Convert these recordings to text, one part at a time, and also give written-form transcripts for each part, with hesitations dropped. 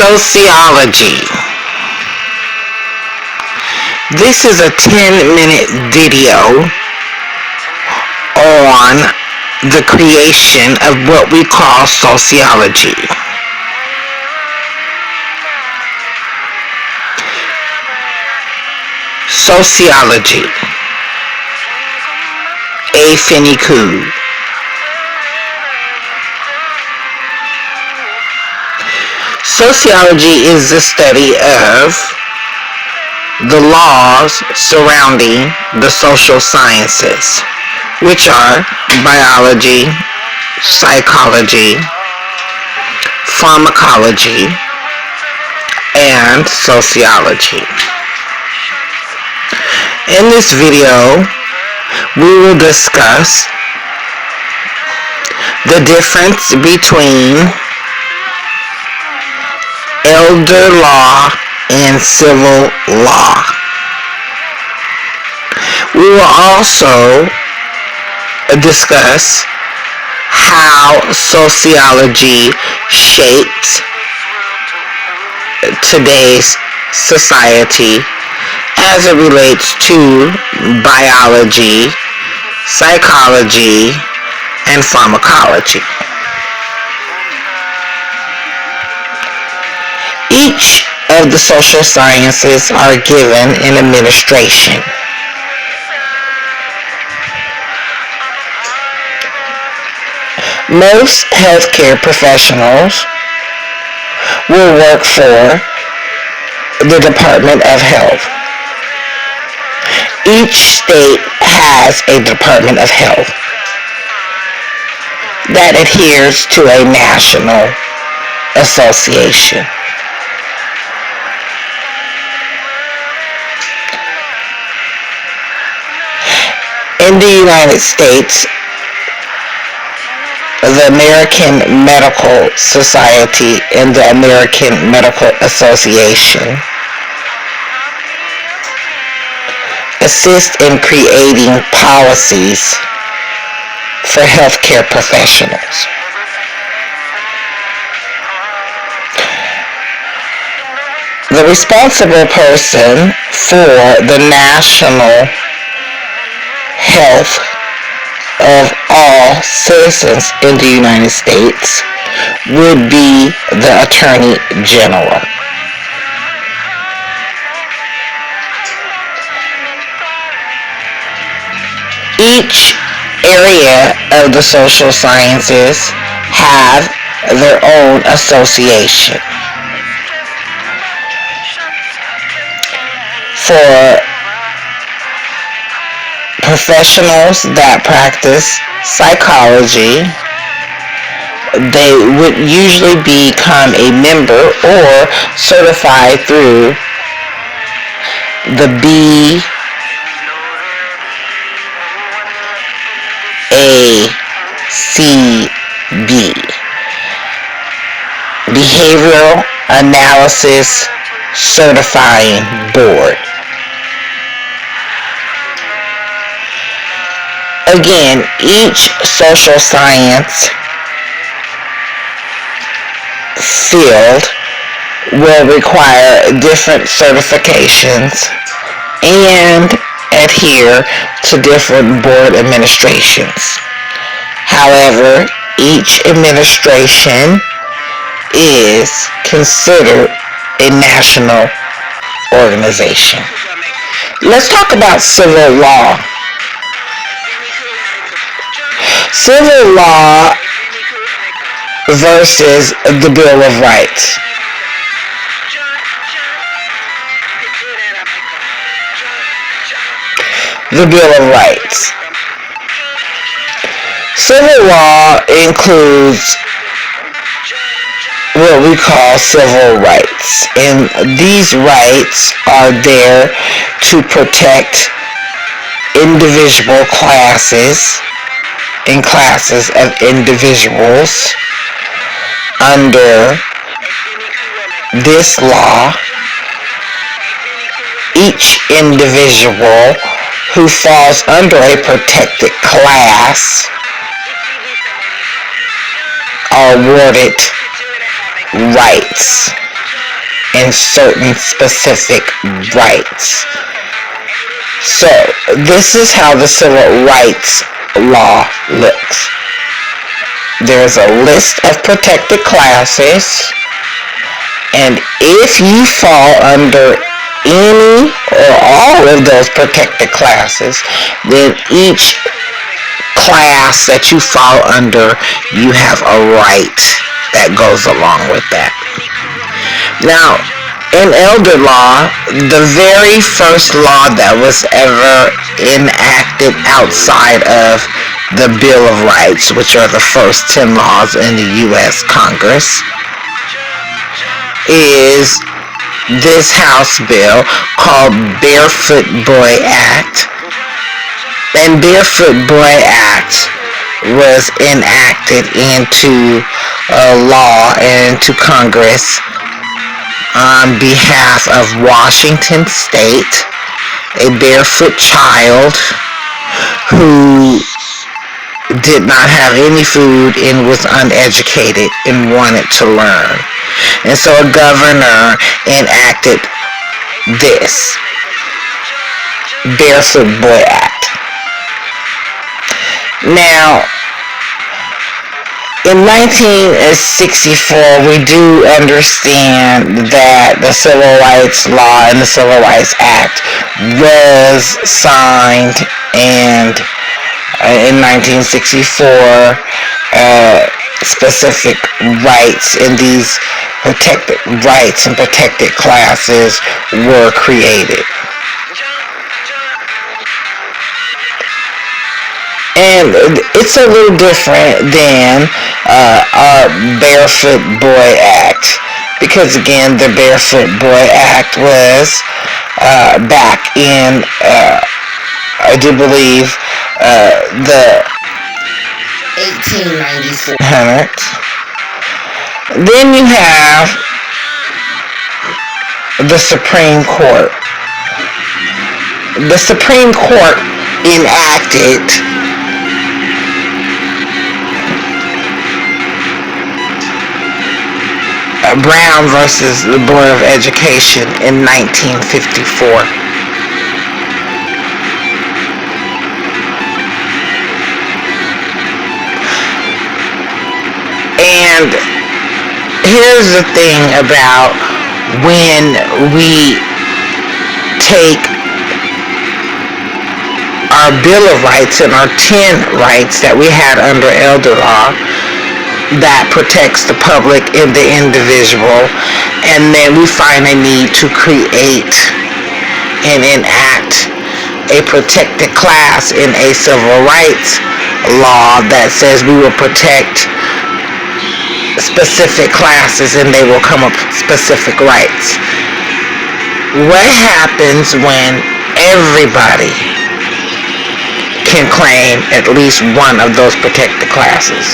Sociology. This is a 10-minute video on the creation of what we call sociology. Sociology. A Finney Coup. Sociology is the study of the laws surrounding the social sciences, which are biology, psychology, pharmacology, and sociology. In this video, we will discuss the difference between elder law and civil law. We will also discuss how sociology shapes today's society as it relates to biology, psychology, and pharmacology. Each of the social sciences are given in administration. Most healthcare professionals will work for the Department of Health. Each state has a Department of Health that adheres to a national association. In the United States, the American Medical Society and the American Medical Association assist in creating policies for healthcare professionals. The responsible person for the national health of all citizens in the United States would be the Attorney General. Each area of the social sciences have their own association. For professionals that practice psychology, they would usually become a member or certified through the BACB, Behavioral Analysis Certifying Board. Again, each social science field will require different certifications and adhere to different board administrations. However, each administration is considered a national organization. Let's talk about civil law. Civil law versus the Bill of Rights. The Bill of Rights. Civil law includes what we call civil rights, and these rights are there to protect individual classes and classes of individuals. Under this law, each individual who falls under a protected class are awarded rights. in certain specific rights. So, this is how the civil rights law looks. There's a list of protected classes, and if you fall under any or all of those protected classes, then each class that you fall under, you have a right that goes along with that. Now, in elder law, the very first law that was ever enacted outside of the Bill of Rights, which are the first 10 laws in the U.S. Congress, is this House bill called Barefoot Boy Act. And Barefoot Boy Act was enacted into law and into Congress on behalf of Washington State, a barefoot child who did not have any food and was uneducated and wanted to learn. And so a governor enacted this Barefoot Boy Act. Now, in 1964, we do understand that the Civil Rights Law and the Civil Rights Act was signed, and in 1964, specific rights in these protected rights and protected classes were created. And it's a little different than our Barefoot Boy Act, because again, the Barefoot Boy Act was back in, I do believe, the 1894. Then you have the Supreme Court. The Supreme Court enacted Brown versus the Board of Education in 1954. And here's the thing about when we take our Bill of Rights and our 10 rights that we had under elder law that protects the public and the individual, and then we find a need to create and enact a protected class in a civil rights law that says we will protect specific classes and they will come up with specific rights. What happens when everybody can claim at least one of those protected classes?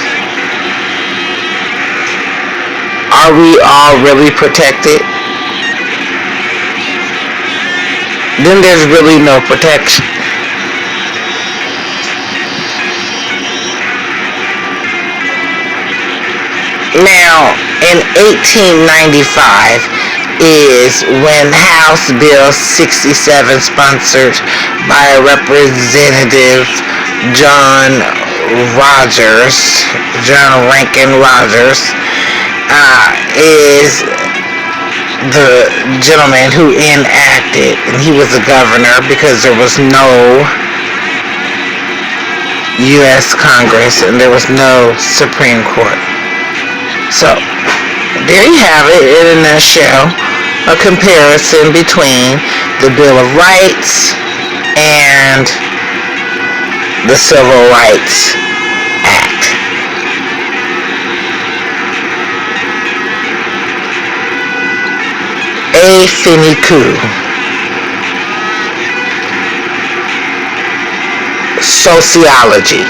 Are we all really protected? Then there's really no protection. Now, in 1895 is when House Bill 67, sponsored by Representative John Rankin Rogers, is the gentleman who enacted, and he was the governor because there was no U.S. Congress and there was no Supreme Court. So, there you have it in a nutshell, a comparison between the Bill of Rights and the Civil Rights Act. A finicule. Sociology.